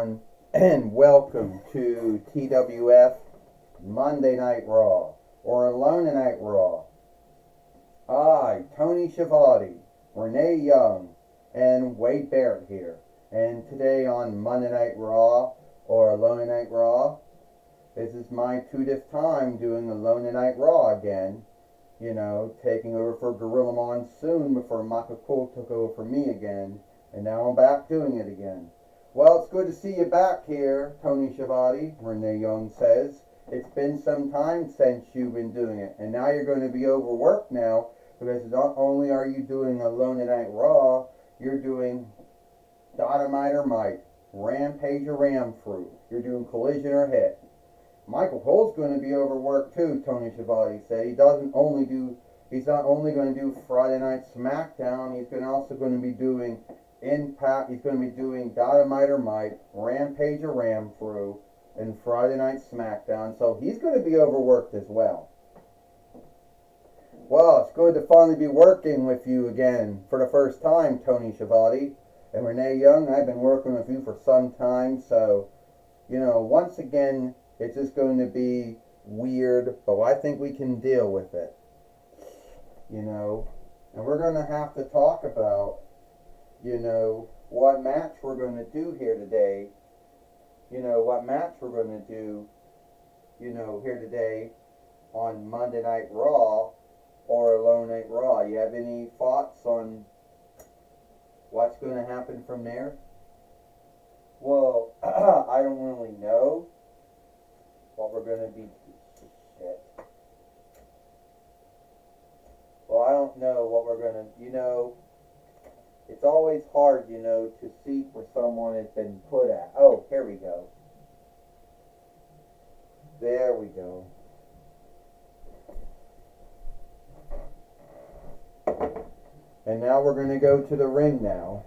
everyone, and welcome to TWF Monday Night Raw, or Alone Night Raw. I, Tony Schiavone, Renee Young, and Wade Barrett here. And today on Monday Night Raw, or Alone Night Raw, this is my 20th time doing Alone Night Raw again. You know, taking over for Gorilla Monsoon before Michael Cole took over for me again. And now I'm back doing it again. Well, it's good to see you back here, Tony Schiavone, Renee Young says. It's been some time since you've been doing it. And now you're going to be overworked now, because not only are you doing Alone Night Raw, you're doing Dynamite or Might, Rampage or Ramfruit. You're doing Collision or Hit. Michael Cole's going to be overworked too, Tony Schiavone said. He's not only going to do Friday Night SmackDown, he's also going to be doing Impact. He's going to be doing Dynamite or Might, Rampage or Ramfruit, and Friday Night SmackDown. So he's going to be overworked as well. Well, it's good to finally be working with you again for the first time, Tony Schiavone. And Renee Young, I've been working with you for some time, so, you know, once again, it's just going to be weird, but I think we can deal with it. You know, and we're going to have to talk about, you know, what match we're going to do here today. You know, what match we're going to do, you know, here today on Monday Night Raw or Alone Night Raw. You have any thoughts on what's going to happen from there? Well, I don't really know what we're going to be. Shit. Well, I don't know what we're going to, you know, it's always hard, you know, to see where someone has been put at. Oh, here we go. There we go. And now we're going to go to the ring now.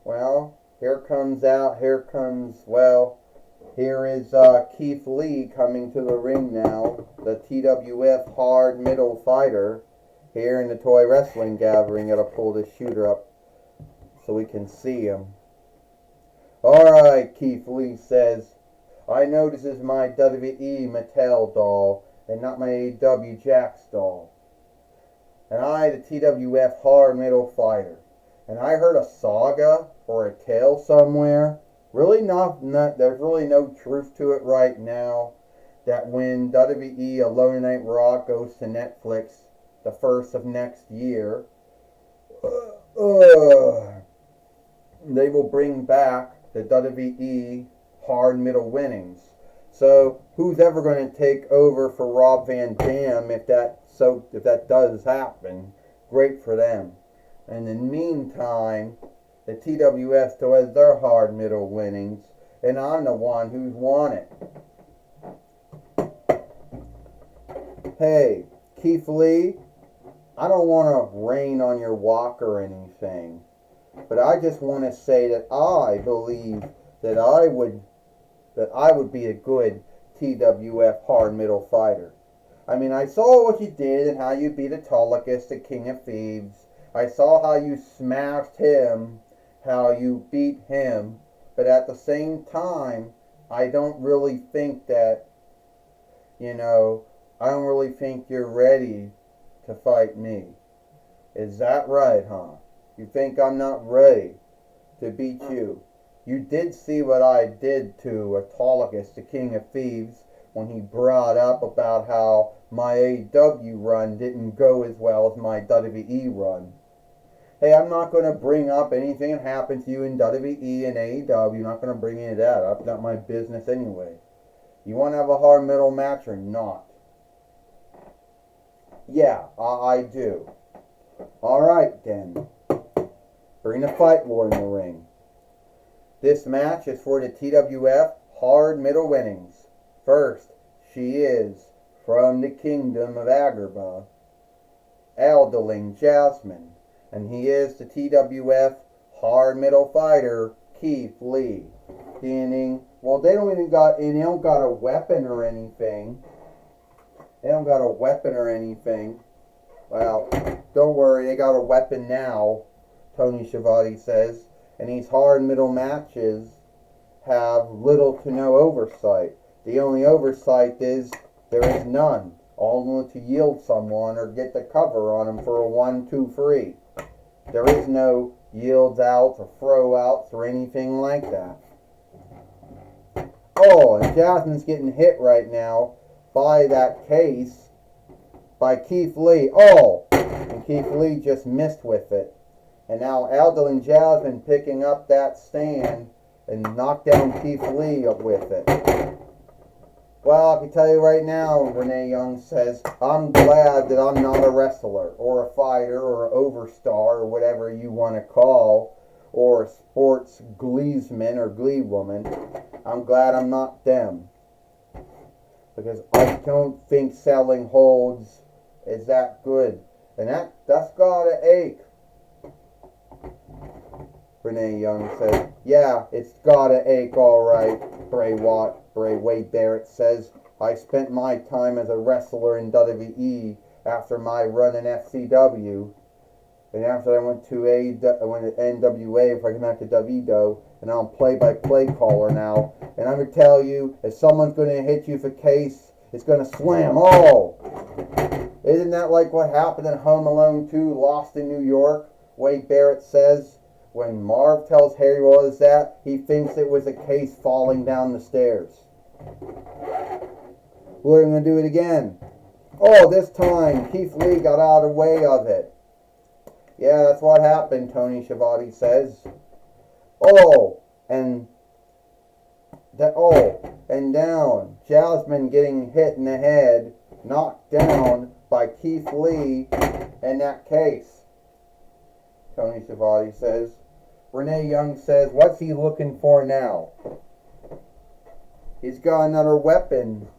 Well, here is Keith Lee coming to the ring now, the TWF Hard Middle Fighter, here in the Toy Wrestling Gathering. Gotta pull this shooter up so we can see him. Alright, Keith Lee says, I know this is my WWE Mattel doll and not my AEW Jax doll. And I, the TWF Hard Middle Fighter. And I heard a saga or a tale somewhere. Really there's really no truth to it right now, that when WWE Alone Night Raw goes to Netflix the first of next year, they will bring back the WWE Hard Middle Winnings. So who's ever going to take over for Rob Van Dam if that does happen? Great for them. And in the meantime, the TWF still has their Hard Middle Winnings, and I'm the one who's won it. Hey, Keith Lee, I don't want to rain on your walk or anything, but I just want to say that I believe that I would be a good TWF Hard Middle Fighter. I mean, I saw what you did and how you beat Autolycus, the King of Thieves. I saw how you smashed him, how you beat him, but at the same time, I don't really think that, you know, I don't really think you're ready to fight me. Is that right, huh? You think I'm not ready to beat you? You did see what I did to Autolycus, the King of Thieves, when he brought up about how my AEW run didn't go as well as my WWE run. Hey, I'm not going to bring up anything that happened to you in WWE and AEW. I'm not going to bring any of that up. It's not my business anyway. You want to have a hard middle match or not? Yeah, I do. Alright then. Bring the fight war in the ring. This match is for the TWF Hard Middle Winnings. First, she is from the Kingdom of Agrabah, Eldeling Jasmine. And he is the TWF Hard Middle Fighter, Keith Lee. Well, they don't got a weapon or anything. They don't got a weapon or anything. Well, don't worry, they got a weapon now, Tony Schiavone says. And these hard middle matches, have little to no oversight. The only oversight is there is none. Only to yield someone or get the cover on them for a 1-2-3. There is no yields outs or throw outs or anything like that. Oh, and Jasmine's getting hit right now by that case by Keith Lee. Oh, and Keith Lee just missed with it. And now Aldo and Jasmine picking up that stand and knocked down Keith Lee with it. Well, I can tell you right now, Renee Young says, I'm glad that I'm not a wrestler or a fighter or an overstar or whatever you want to call, or a sports gleesman or glee woman. I'm glad I'm not them. Because I don't think selling holds is that good. And that's gotta ache. Renee Young says, yeah, it's gotta ache alright. Wade Barrett says, I spent my time as a wrestler in WWE after my run in FCW. And after I went to NWA, if I come back to WDO, and I'm play-by-play caller now. And I'm going to tell you, if someone's going to hit you for case, it's going to slam. Oh! Isn't that like what happened in Home Alone 2, Lost in New York? Wade Barrett says, when Marv tells Harry what is that, he thinks it was a case falling down the stairs. We're going to do it again. Oh, this time, Keith Lee got out of the way of it. Yeah, that's what happened, Tony Schiavone says. And down. Jasmine getting hit in the head, knocked down by Keith Lee in that case. Tony Schiavone says. Renee Young says, what's he looking for now? He's got another weapon,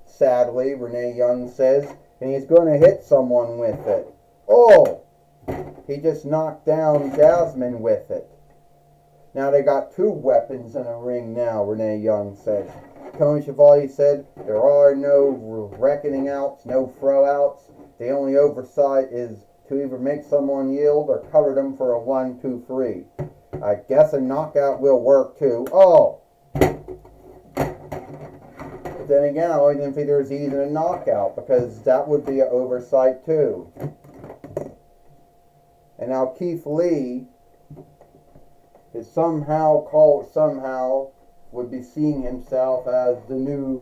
sadly, Renee Young says, and he's going to hit someone with it. Oh! He just knocked down Jasmine with it. Now they got two weapons in the ring now, Renee Young says. Tony Schiavone said there are no reckoning outs, no throw outs. The only oversight is to either make someone yield or cover them for a 1-2-3. I guess a knockout will work too. Oh! But then again, I always didn't think there was even a knockout because that would be an oversight too. And now Keith Lee is somehow would be seeing himself as the new,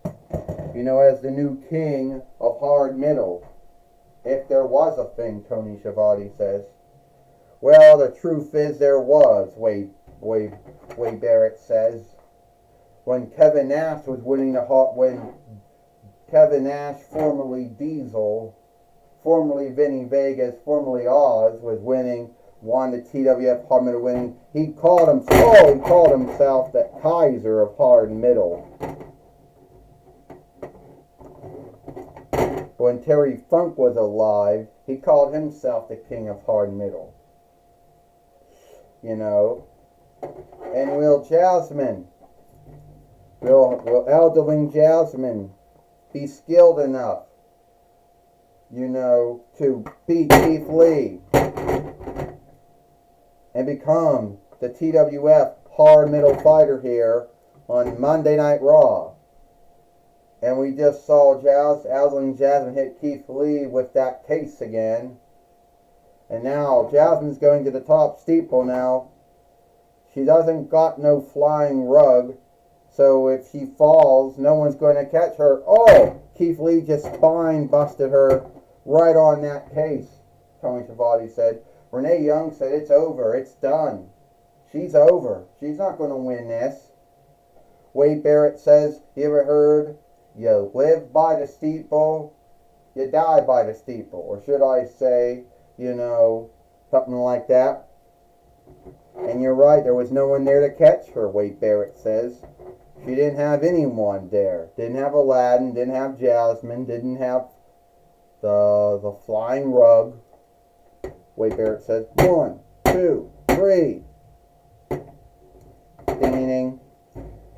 as the new king of hard middle. If there was a thing, Tony Schiavone says. Well, the truth is there was, Wade Barrett says. When Kevin Nash was winning when Kevin Nash, formerly Diesel, formerly Vinny Vegas, formerly Oz, won the TWF Hard Middle winning. He called himself the Kaiser of Hard Middle. When Terry Funk was alive, he called himself the King of Hard Middle. And will Aldeling Jasmine be skilled enough, to beat Keith Lee and become the TWF Hard Middle Fighter here on Monday Night Raw? And we just saw Aldeling Jasmine hit Keith Lee with that case again. And now Jasmine's going to the top steeple now. She doesn't got no flying rug, so if she falls, no one's going to catch her. Oh! Keith Lee just spine busted her right on that case, Tony Schiavone said. Renee Young said it's over. It's done. She's over. She's not going to win this. Wade Barrett says, you ever heard, you live by the steeple, you die by the steeple. Or should I say, something like that. And you're right, there was no one there to catch her, Wade Barrett says. She didn't have anyone there. Didn't have Aladdin, didn't have Jasmine, didn't have the flying rug. Wade Barrett says, 1, 2, 3. Ding, ding.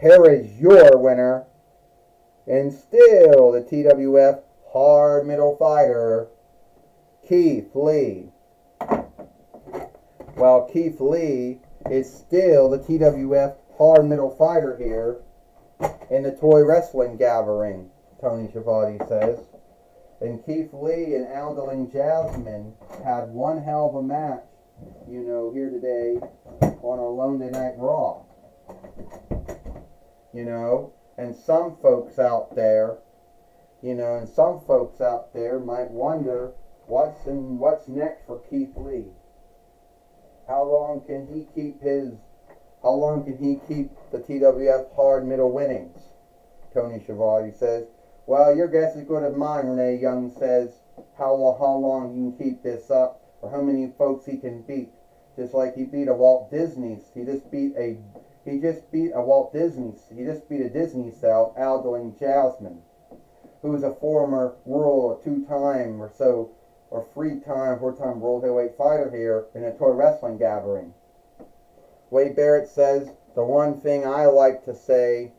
Here is your winner. And still the TWF Hard Middle Fighter, Keith Lee. Well, Keith Lee is still the TWF hard middle fighter here in the toy wrestling gathering, Tony Schiavone says. And Keith Lee and Aldalene Jasmine had one hell of a match, here today on Alone Tonight Raw. And some folks out there, might wonder what's next for Keith Lee. How long can he keep the TWF hard middle winnings? Tony Schiavone says. Well, your guess is good as mine, Renee Young says. How long he can keep this up, or how many folks he can beat. Just like he beat a Walt Disney. He just beat a Disney star, Aldalene Jasmine, who is a former four-time world heavyweight fighter here in a toy wrestling gathering. Wade Barrett says, the one thing I like to say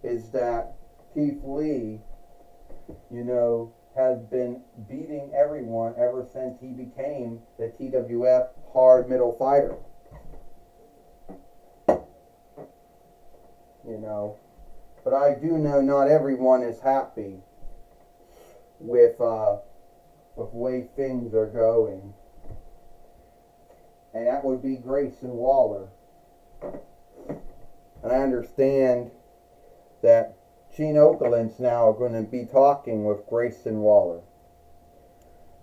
is that Keith Lee, has been beating everyone ever since he became the TWF hard middle fighter. But I do know not everyone is happy with the way things are going. And that would be Grayson Waller. And I understand that Gene Okerlund's now going to be talking with Grayson Waller.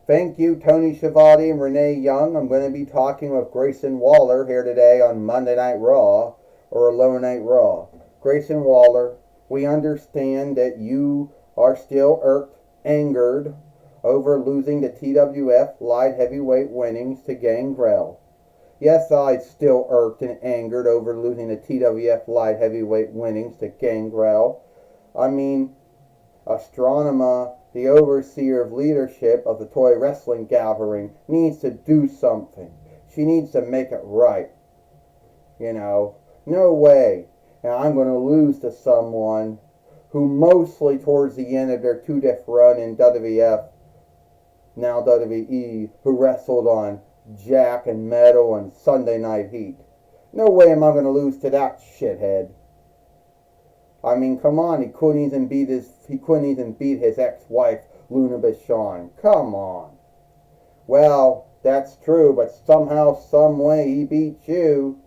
Thank you, Tony Schiavone and Renee Young. I'm going to be talking with Grayson Waller here today on Monday Night Raw, or Alone Night Raw. Grayson Waller, we understand that you are still angered over losing the TWF light heavyweight winnings to Gangrel. Yes, I'm still irked and angered over losing the TWF light heavyweight winnings to Gangrel. Astronema, the overseer of leadership of the toy wrestling gathering, needs to do something. She needs to make it right. No way. Now I'm going to lose to someone who mostly towards the end of their two-death run in WWF, now WWE, who wrestled on Jack and Metal and Sunday Night Heat. No way am I going to lose to that shithead. Come on, he couldn't even beat his ex-wife, Luna Vachon. Come on. Well, that's true, but somehow, some way, he beat you.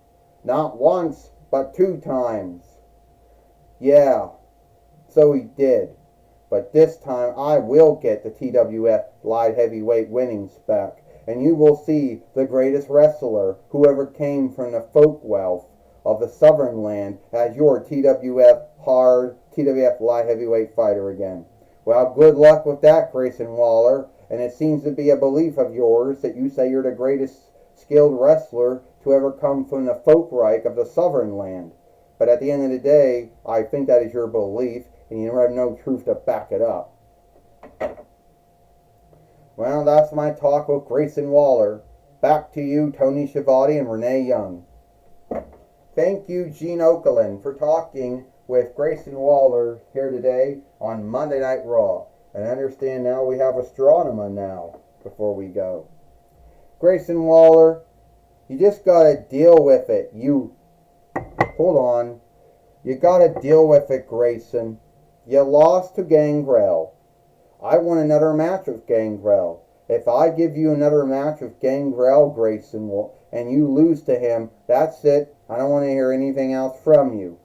Not once, but 2 times. Yeah, so he did. But this time, I will get the TWF light heavyweight winnings back. And you will see the greatest wrestler who ever came from the folk wealth of the Southern Land as your TWF light heavyweight fighter again. Well, good luck with that, Grayson Waller. And it seems to be a belief of yours that you say you're the greatest skilled wrestler to ever come from the folk Reich of the Southern Land. But at the end of the day, I think that is your belief, and you have no truth to back it up. Well, that's my talk with Grayson Waller. Back to you, Tony Schiavone and Renee Young. Thank you, Gene Okerlund, for talking with Grayson Waller here today on Monday Night Raw. And I understand now we have Astronema now before we go. Grayson Waller, you just gotta deal with it. Hold on. You gotta deal with it, Grayson. You lost to Gangrel. I want another match with Gangrel. If I give you another match with Gangrel, Grayson, and you lose to him, that's it. I don't want to hear anything else from you.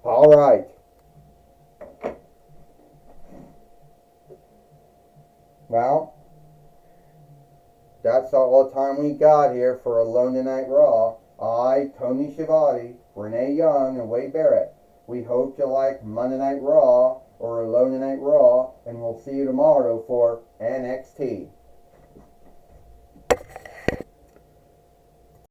All right. Well, that's all the time we got here for Alone Tonight Raw. I, Tony Schiavone, Renee Young, and Wade Barrett. We hope you like Monday Night Raw or Alone Tonight Raw, and we'll see you tomorrow for NXT.